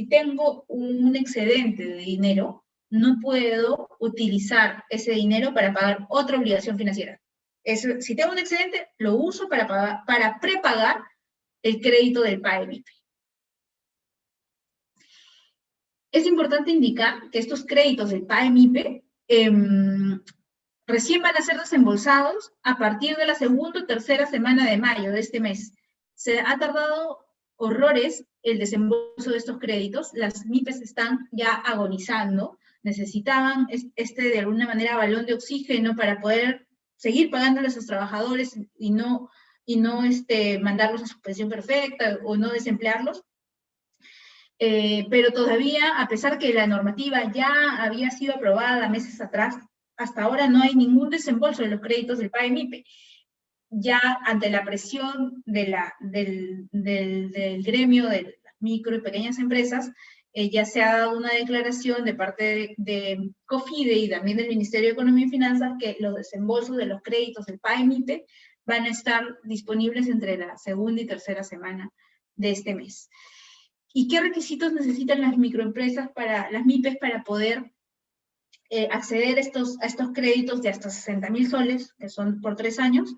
tengo un excedente de dinero, no puedo utilizar ese dinero para pagar otra obligación financiera. Si tengo un excedente, lo uso para prepagar el crédito del PAE-MIPE. Es importante indicar que estos créditos del PAE-MIPE recién van a ser desembolsados a partir de la segunda o tercera semana de mayo de este mes. Se ha tardado horrores el desembolso de estos créditos, las MIPES están ya agonizando, necesitaban de alguna manera balón de oxígeno para poder seguir pagándole a sus trabajadores y no mandarlos a suspensión perfecta o no desemplearlos. Pero todavía, a pesar que la normativa ya había sido aprobada meses atrás, hasta ahora no hay ningún desembolso de los créditos del PAE-MIPE. Ya ante la presión del gremio de las micro y pequeñas empresas, ya se ha dado una declaración de parte de COFIDE y también del Ministerio de Economía y Finanzas que los desembolsos de los créditos del PAE-MIPE van a estar disponibles entre la segunda y tercera semana de este mes. ¿Y qué requisitos necesitan las microempresas, las MIPES, para poder acceder a estos créditos de hasta 60.000 soles, que son por 3 años?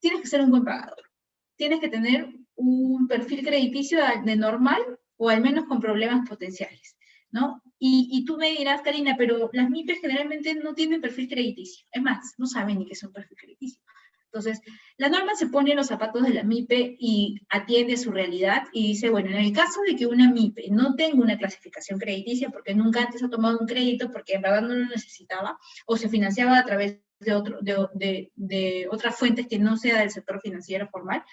Tienes que ser un buen pagador. Tienes que tener un perfil crediticio de normal o al menos con problemas potenciales, ¿no? Y tú me dirás, Karina, pero las MIPES generalmente no tienen perfil crediticio. Es más, no saben ni qué es un perfil crediticio. Entonces, la norma se pone en los zapatos de la MIPE y atiende su realidad y dice, bueno, en el caso de que una MIPE no tenga una clasificación crediticia, porque nunca antes ha tomado un crédito porque en verdad no lo necesitaba, o se financiaba a través de otras fuentes que no sea del sector financiero formal,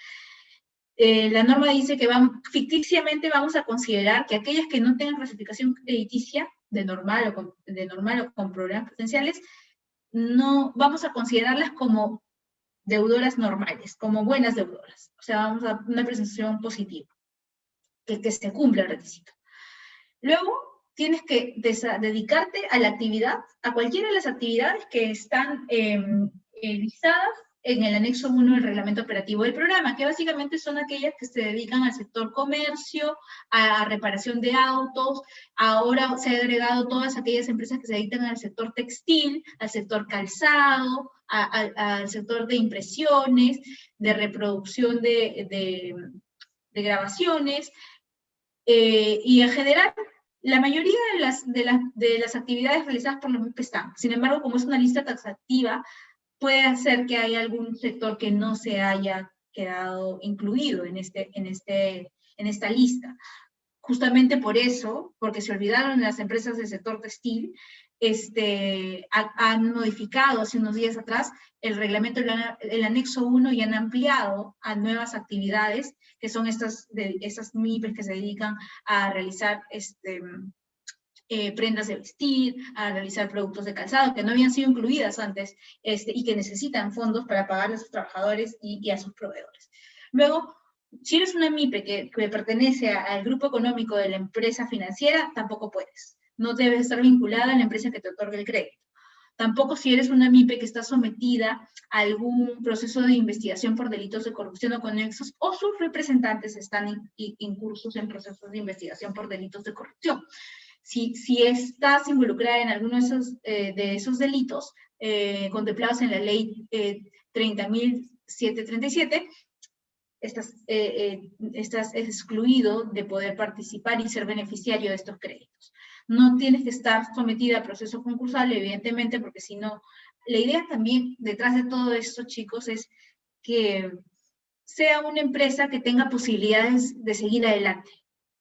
la norma dice que ficticiamente vamos a considerar que aquellas que no tengan clasificación crediticia de normal o con problemas potenciales, no vamos a considerarlas como deudoras normales, como buenas deudoras. O sea, vamos a una presentación positiva, que se cumpla el requisito. Luego, tienes que dedicarte a la actividad, a cualquiera de las actividades que están listadas en el anexo 1 del reglamento operativo del programa, que básicamente son aquellas que se dedican al sector comercio, a reparación de autos. Ahora se ha agregado todas aquellas empresas que se dedican al sector textil, al sector calzado, al sector de impresiones, de reproducción de grabaciones, y en general la mayoría de las actividades realizadas por los MIPE están. Sin embargo, como es una lista taxativa, puede hacer que haya algún sector que no se haya quedado incluido en esta lista. Justamente por eso, porque se olvidaron las empresas del sector textil, han modificado hace unos días atrás el reglamento, el anexo 1, y han ampliado a nuevas actividades, que son estas MIPES que se dedican a realizar prendas de vestir, a realizar productos de calzado, que no habían sido incluidas antes, y que necesitan fondos para pagar a sus trabajadores y a sus proveedores. Luego, si eres una MIPE que pertenece al grupo económico de la empresa financiera, tampoco puedes. No debes estar vinculada a la empresa que te otorga el crédito. Tampoco si eres una MIPE que está sometida a algún proceso de investigación por delitos de corrupción o conexos, o sus representantes están incursos en procesos de investigación por delitos de corrupción. Si estás involucrada en alguno de esos delitos contemplados en la ley 30.737, estás excluido de poder participar y ser beneficiario de estos créditos. No tienes que estar sometida a proceso concursal, evidentemente, porque si no, la idea también detrás de todo esto, chicos, es que sea una empresa que tenga posibilidades de seguir adelante,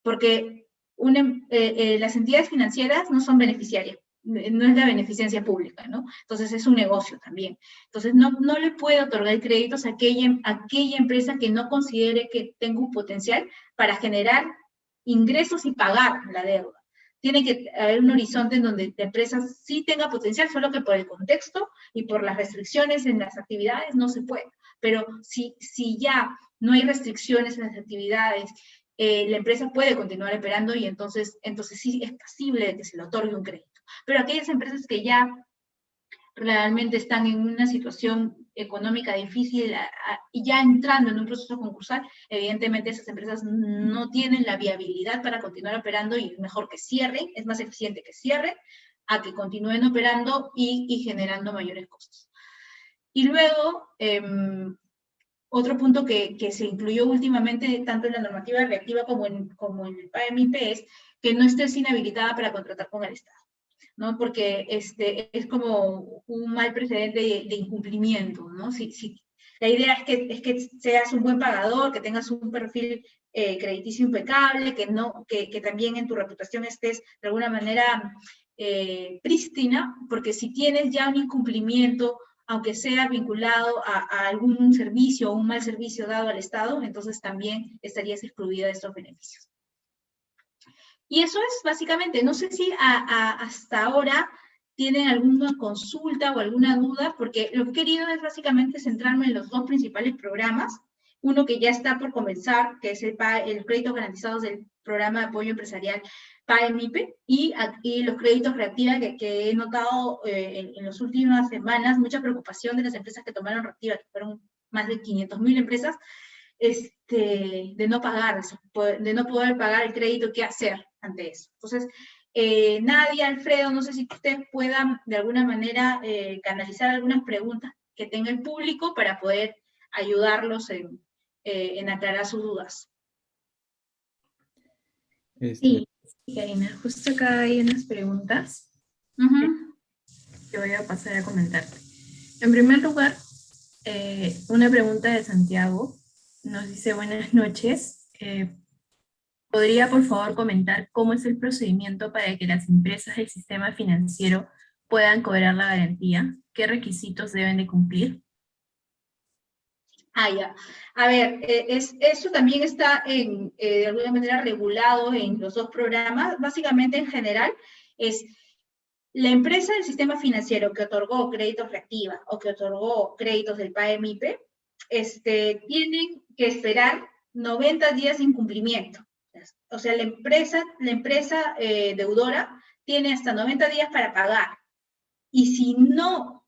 porque las entidades financieras no son beneficiarias, no es la beneficencia pública, ¿no? Entonces es un negocio también. Entonces no le puede otorgar créditos a aquella empresa que no considere que tenga un potencial para generar ingresos y pagar la deuda. Tiene que haber un horizonte en donde la empresa sí tenga potencial, solo que por el contexto y por las restricciones en las actividades no se puede. Pero si ya no hay restricciones en las actividades, la empresa puede continuar operando y entonces sí es posible de que se le otorgue un crédito. Pero aquellas empresas que ya realmente están en una situación económica difícil y ya entrando en un proceso concursal, evidentemente esas empresas no tienen la viabilidad para continuar operando y es mejor que cierren, es más eficiente que cierren a que continúen operando y generando mayores costos. Y luego, otro punto que se incluyó últimamente, tanto en la normativa reactiva como en el PAEMIP, es que no estés inhabilitada para contratar con el Estado, ¿no? Porque es como un mal precedente de incumplimiento, ¿no? La idea es que seas un buen pagador, que tengas un perfil crediticio impecable, que también en tu reputación estés de alguna manera prístina, porque si tienes ya un incumplimiento, aunque sea vinculado a algún servicio o un mal servicio dado al Estado, entonces también estarías excluida de estos beneficios. Y eso es básicamente, no sé si hasta ahora tienen alguna consulta o alguna duda, porque lo que he querido es básicamente centrarme en los dos principales programas, uno que ya está por comenzar, que es el crédito garantizado del programa de apoyo empresarial PAEMIPE, y los créditos reactiva, que he notado en las últimas semanas mucha preocupación de las empresas que tomaron reactiva, que fueron más de 500.000 empresas, de no pagar eso, de no poder pagar el crédito. ¿Qué hacer ante eso? Entonces, Nadia, Alfredo, no sé si ustedes puedan de alguna manera canalizar algunas preguntas que tenga el público para poder ayudarlos en aclarar sus dudas. Sí, Karina, justo acá hay unas preguntas que voy a pasar a comentarte. En primer lugar, Una pregunta de Santiago. Nos dice, buenas noches. ¿Podría por favor comentar cómo es el procedimiento para que las empresas del sistema financiero puedan cobrar la garantía? ¿Qué requisitos deben de cumplir? Ah, ya. A ver, eso también está de alguna manera regulado en los dos programas. Básicamente, en general, es la empresa del sistema financiero que otorgó créditos reactiva o que otorgó créditos del PAE-MIPE, tienen que esperar 90 días de incumplimiento. O sea, la empresa deudora tiene hasta 90 días para pagar. Y si no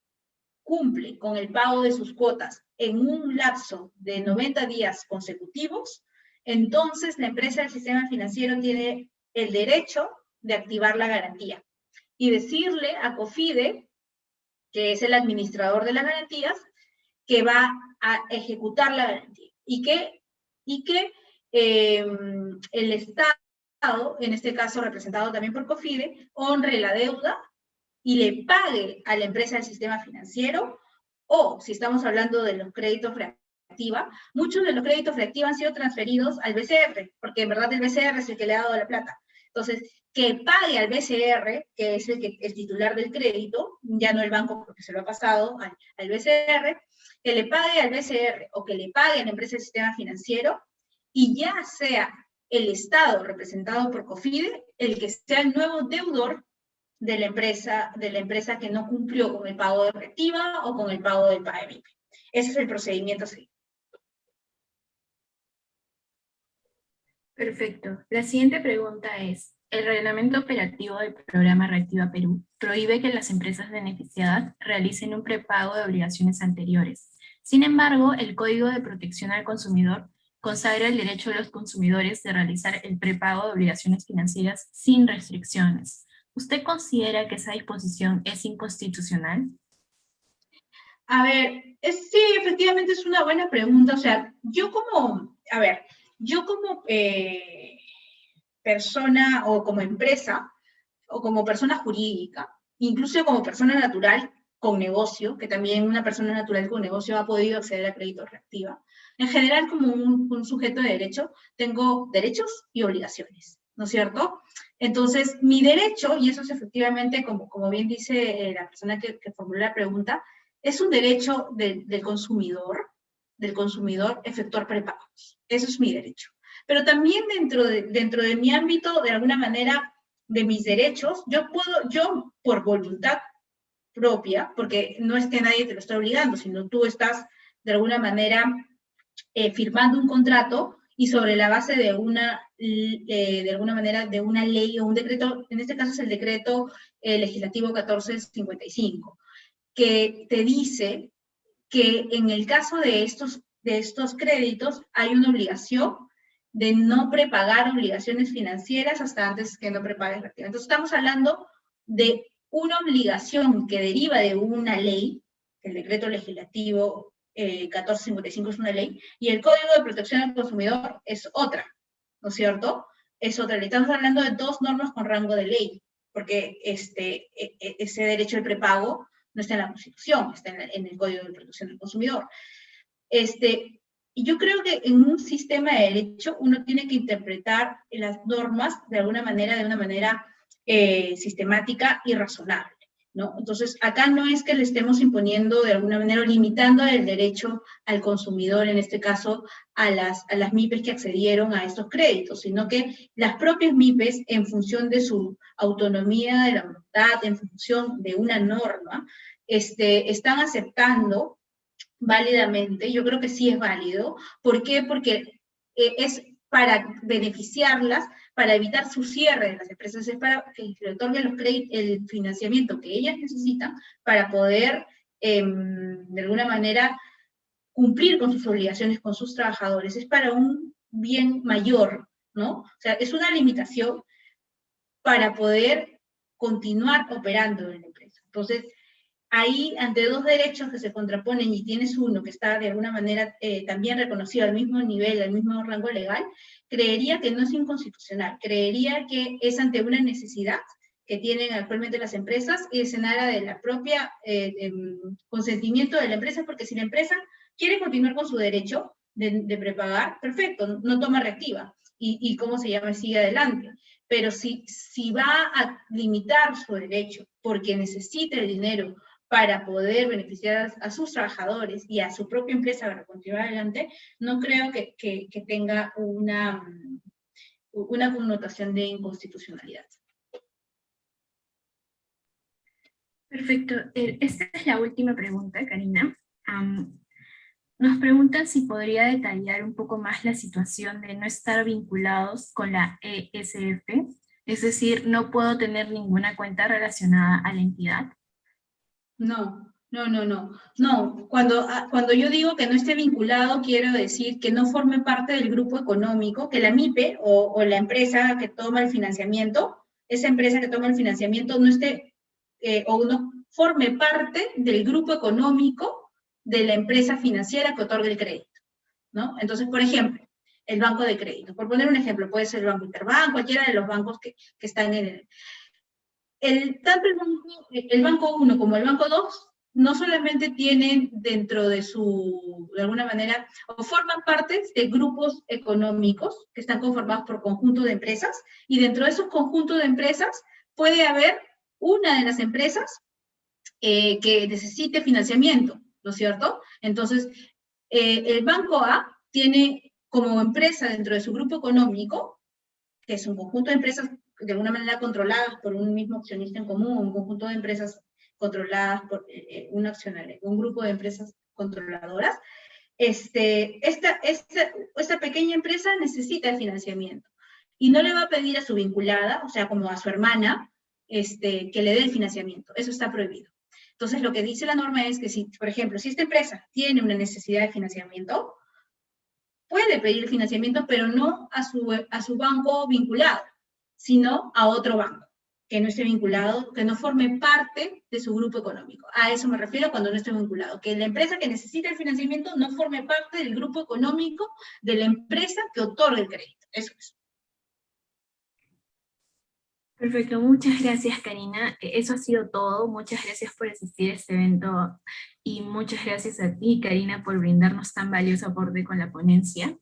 cumple con el pago de sus cuotas en un lapso de 90 días consecutivos, entonces la empresa del sistema financiero tiene el derecho de activar la garantía y decirle a COFIDE, que es el administrador de las garantías, que va a ejecutar la garantía y que el Estado, en este caso representado también por COFIDE, honre la deuda y le pague a la empresa del sistema financiero, o si estamos hablando de los créditos reactiva, muchos de los créditos reactiva han sido transferidos al BCR, porque en verdad el BCR es el que le ha dado la plata. Entonces, que pague al BCR, que es el titular del crédito, ya no el banco porque se lo ha pasado al BCR, que le pague al BCR o que le pague a la empresa del sistema financiero, y ya sea el Estado representado por COFIDE el que sea el nuevo deudor de la empresa que no cumplió con el pago de reactiva o con el pago del PAE-MIPE. Ese es el procedimiento a seguir. Perfecto. La siguiente pregunta es, ¿el reglamento operativo del programa Reactiva Perú prohíbe que las empresas beneficiadas realicen un prepago de obligaciones anteriores? Sin embargo, el Código de Protección al Consumidor consagra el derecho de los consumidores de realizar el prepago de obligaciones financieras sin restricciones. ¿Usted considera que esa disposición es inconstitucional? A ver, sí, efectivamente es una buena pregunta. O sea, yo como persona o como empresa o como persona jurídica, incluso como persona natural con negocio, que también una persona natural con negocio ha podido acceder a crédito reactiva. En general, como un sujeto de derecho, tengo derechos y obligaciones, ¿no es cierto? Entonces, mi derecho, y eso es efectivamente, como bien dice la persona que formuló la pregunta, es un derecho del consumidor efectuar prepagos. Eso es mi derecho. Pero también dentro de mi ámbito, de alguna manera, de mis derechos, yo por voluntad propia, porque no es que nadie te lo esté obligando, sino tú estás de alguna manera firmando un contrato y sobre la base de alguna manera, de una ley o un decreto, en este caso es el decreto legislativo 1455, que te dice que en el caso de estos créditos hay una obligación de no prepagar obligaciones financieras hasta antes que no prepagues reactiva. Entonces estamos hablando de una obligación que deriva de una ley, el decreto legislativo 1455 es una ley, y el Código de Protección al Consumidor es otra, ¿no es cierto? Es otra ley. Estamos hablando de dos normas con rango de ley, porque ese derecho al prepago no está en la Constitución, está en el Código de Protección del Consumidor. Y yo creo que en un sistema de derecho uno tiene que interpretar las normas de una manera sistemática y razonable, ¿no? Entonces, acá no es que le estemos imponiendo de alguna manera o limitando el derecho al consumidor, en este caso a las MIPES que accedieron a estos créditos, sino que las propias MIPES, en función de su autonomía de la voluntad, en función de una norma, están aceptando válidamente, yo creo que sí es válido. ¿Por qué? Porque es para beneficiarlas, para evitar su cierre de las empresas, es para que le otorguen el financiamiento que ellas necesitan para poder, de alguna manera, cumplir con sus obligaciones con sus trabajadores. Es para un bien mayor, ¿no? O sea, es una limitación para poder continuar operando en la empresa. Entonces, ahí, ante dos derechos que se contraponen y tienes uno que está de alguna manera también reconocido al mismo nivel, al mismo rango legal, creería que no es inconstitucional, creería que es ante una necesidad que tienen actualmente las empresas, es en área de la propia consentimiento de la empresa, porque si la empresa quiere continuar con su derecho de prepagar, perfecto, no toma reactiva, y ¿cómo se llama? Sigue adelante. Pero si va a limitar su derecho porque necesita el dinero para poder beneficiar a sus trabajadores y a su propia empresa para continuar adelante, no creo que tenga una connotación de inconstitucionalidad. Perfecto. Esta es la última pregunta, Karina. Nos preguntan si podría detallar un poco más la situación de no estar vinculados con la ESF, es decir, no puedo tener ninguna cuenta relacionada a la entidad. No. Cuando yo digo que no esté vinculado, quiero decir que no forme parte del grupo económico, que la MIPE o la empresa que toma el financiamiento, esa empresa que toma el financiamiento no esté o no forme parte del grupo económico de la empresa financiera que otorga el crédito, ¿no? Entonces, por ejemplo, el banco de crédito. Por poner un ejemplo, puede ser el Banco Interbank, cualquiera de los bancos que están en tanto el banco 1 como el banco 2 no solamente tienen dentro de de alguna manera, o forman parte de grupos económicos que están conformados por conjuntos de empresas, y dentro de esos conjuntos de empresas puede haber una de las empresas que necesite financiamiento, ¿no es cierto? Entonces, el banco A tiene como empresa dentro de su grupo económico, que es un conjunto de empresas de alguna manera controladas por un mismo accionista en común, un conjunto de empresas controladas por un accionario, un grupo de empresas controladoras, esta pequeña empresa necesita financiamiento y no le va a pedir a su vinculada, o sea, como a su hermana, que le dé el financiamiento. Eso está prohibido. Entonces, lo que dice la norma es que si, por ejemplo, si esta empresa tiene una necesidad de financiamiento, puede pedir financiamiento, pero no a su banco vinculado, sino a otro banco que no esté vinculado, que no forme parte de su grupo económico. A eso me refiero cuando no esté vinculado, que la empresa que necesita el financiamiento no forme parte del grupo económico de la empresa que otorga el crédito. Eso es. Perfecto, muchas gracias, Karina. Eso ha sido todo. Muchas gracias por asistir a este evento y muchas gracias a ti, Karina, por brindarnos tan valioso aporte con la ponencia.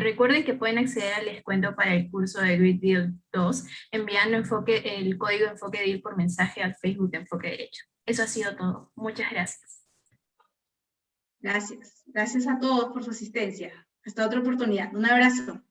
Recuerden que pueden acceder al descuento para el curso de Grid Deal 2 enviando el código Enfoque DEAL por mensaje al Facebook de Enfoque Derecho. Eso ha sido todo. Muchas gracias. Gracias. Gracias a todos por su asistencia. Hasta otra oportunidad. Un abrazo.